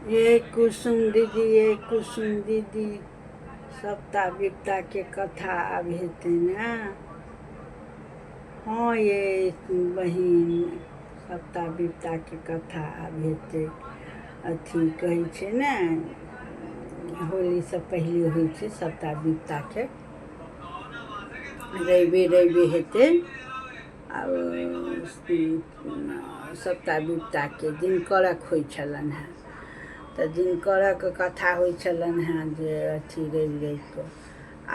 ये कुसुम दीदी, ये कुसुम दीदी, सप्ता विपता के कथा आब हेतै ना। हाँ ये बहिन, सप्ता विपता के कथा आब हेतै। अथी कहै छै ने, होली से पहिले होइ छै सप्ता विपता के, रवि रवि हेतै। आब सप्ता विपता के दिनकरक होइ छलनि हेँ, तऽ दिनकरक कथा होइ छलनि हेँ जे अथी रवि रवि कऽ।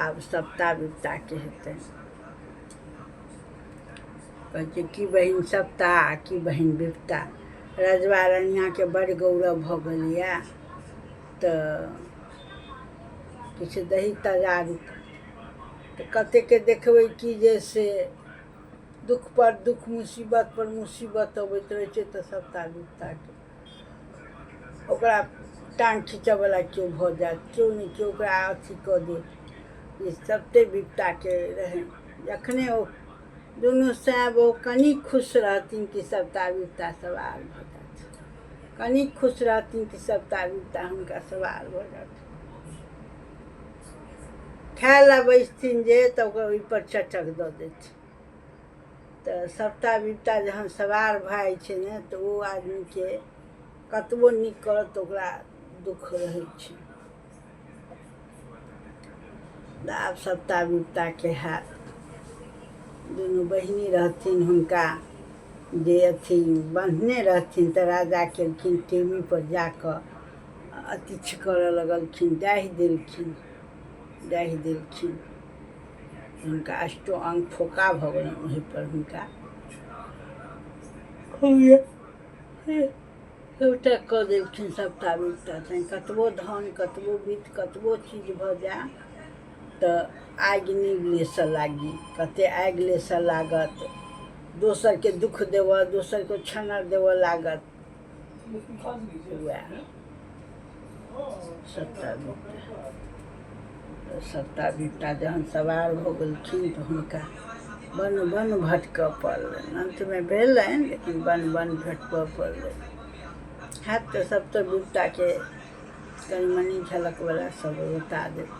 आब सप्ता विपता के हेतै। कहै छै की बहिन सप्ता आ की बहिन विपता, रजवा रनियाके बड़ गौरव भऽ गेल यए। तऽ किछु दही तजारू तऽ कतेकके देखबै कि जे से दुख पर दुख, मुसीबत पर मुसीबत अबैत रहै छै, तऽ सप्ता विपताके ओकरा टाँग खींचऽवला केओ भऽ जायत, केओ ने केओ ओकरा अथी कऽ देत। ई सप्ते विपताके रहै, जखने ओ दुनू साँय बहू कनि खुश रहथिन कि सप्ता विपता सवार भऽ जायत, कनि खुश रहथिन कि सप्ता विपता हुनका सवार भऽ जायत। खाय लए बैसथिन जे तऽ ओकर ओहिपर चटक दऽ देथिन। तऽ सप्ता विपता जहन सवार भऽ जाइ छै ने, तऽ ओ आदमीके कतबो नीक करत तऽ ओकरा दुख रहै छै। आब सप्ता विपताके हैत। दुनू बहिनी रहथिन, हुनका जे अथी बन्हने रहथिन तऽ राजा केलखिन टेमी पर जा कऽ अतिछ करऽ लगलखिन, डाहि देलखिन। हुनका अष्टो अंग फोका भऽ गेलनि ओहीपर हुनका सभटा कऽ देलखिन सप्ता विपता। चाहे कतबो धन, कतबो वित्त, कतबो चीज भऽ जाय, तऽ आगि नहि लेसऽ लागी। कते आगि लेसऽ लागत, दोसरके दुख देबऽ, दोसरके छनर देबऽ लागत, वएह सप्ता विपता। सप्ता विपता जहन सवार भऽ गेलखिन तऽ हुनका वन वन भटकऽ पड़लनि। अंतमे भेलनि, लेकिन वन वन भटकऽ पड़लनि। हैत तऽ सप्ता विपताके कनि मनि झलकवला सब बता देब।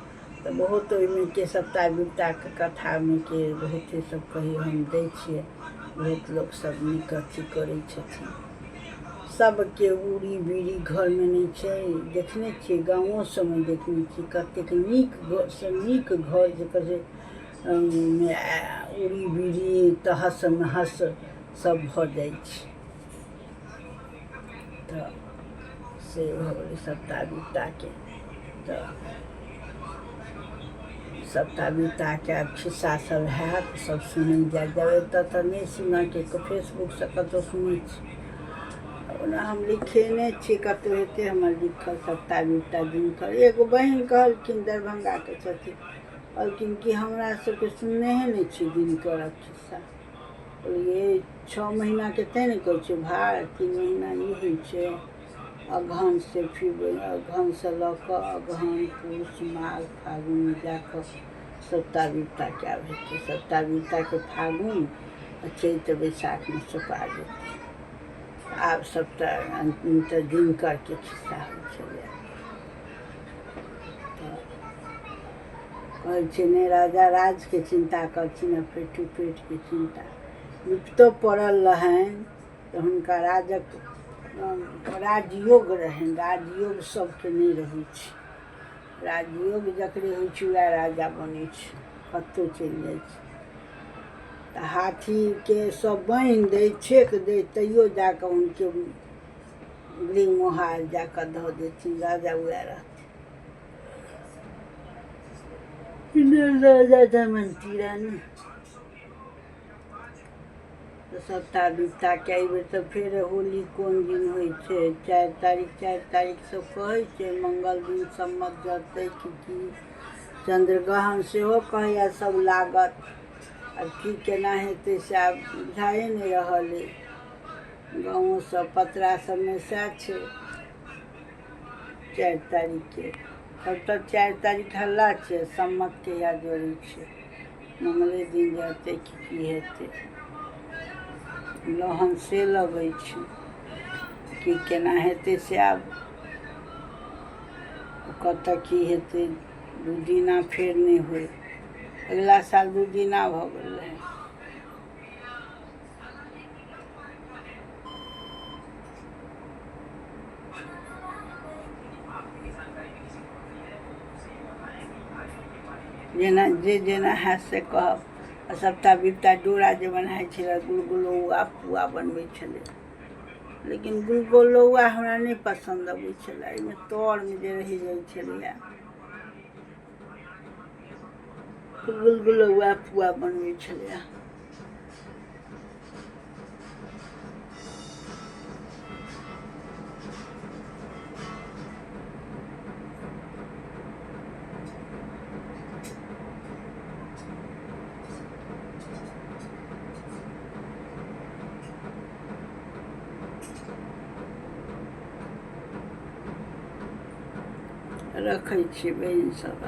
तऽ बहुत ओहिमे के सप्ता विपताके कथामे के बहुते सब कही हम दै छियै। बहुत लोक सब नीक अथी करै छथिन। सबके उड़ी बीड़ी घरमे नहि छै, देखने छियै गाँवो सबमे देखने छियै कतेक नीक सँ नीक घर जकर उड़ी बीड़ी तहस नहस सब भऽ जाइ छै। तऽ से भऽ गेलै सप्ता विपताके। तऽ सप्ता विपताके आब खिस्सा सब हैत, सब सुनै जाइ जब एतऽ तऽ नहि सुनऽके, फेसबुकसँ कतहु सुनै छी। ओना हम लिखेने छी, कतहु हेतै हमर लिखल सप्ता विपता दिनकर। एगो बहिन कहलखिन दरभंगाके छथिन, कहलखिन कि हमरा सबके सुननेहे नहि छी दिनकरक खिस्सा। कहलियै 6 महीनाके तैँ ने कहै छै भार, 3 महीना ई होइ छै। अगहन से फिर अगहनसँ लऽ कऽ अगहन पूस माघ फागुनमे जा कऽ सप्ता विपताके आब हेतै। सप्ता विपताके फागुन आ चैत बैसाखमे चपा जेतै। आब सप्ता तऽ दिनकरके खिस्सा होइ छलै। तऽ कहै छै ने राजा राजके चिन्ता करथिन आ पेटू पेटके चिन्ता। विपतो पड़ल रहनि तऽ हुनका राजक राजयोग रहनि। राजयोग सबके नहि रहै छै। राजयोग जकरे होइ छै वएह राजा बनै छै, कतहु चलि जाइ छै। तऽ हाथीके सब बान्हि दै, छेक दै, तैयो जाकऽ हुनके गृह मोहार जाकऽ धऽ देथिन, राजा वएह रहथिन। राजा दमनती रानी। तऽ सप्ता विपताके एहि बेर तऽ फेर होली कोन दिन होइ छै, 4 तारीख। 4 तारीखसँ कहै छै मंगल दिन सम्मत जरतै कि चंद्रग्रहण सेहो कहैया सब लागत। आब की केना हेतै से आब बुझाए नहि रहल अइ। गाँवो सब पतरा सबमे सएह छै 4 तारीखके। तब तक 4 तारीख हल्ला छै, सम्मत कहिया जरै छै, मंगले दिन जरतै कि की हेतै। लहन से लगै छै कि केना हेतै से आब कतऽ की हेतै। 2 दिना फेर नहि होइ, अगिला साल 2 दिना भऽ गेल रहै। जेना हैत से कहब। आ सप्ता बिपता डोरा जे बनाइ छलै, गुलगुलौआ पुआ बनबै छलै, लेकिन गुलगुलौआ हमरा नहि पसन्द अबै छलै। एहिमे तरमे जे रहि जाइ छलैए, गुलगुलौआ पुआ बनबै छलैए। रखै छियै बहिन सब।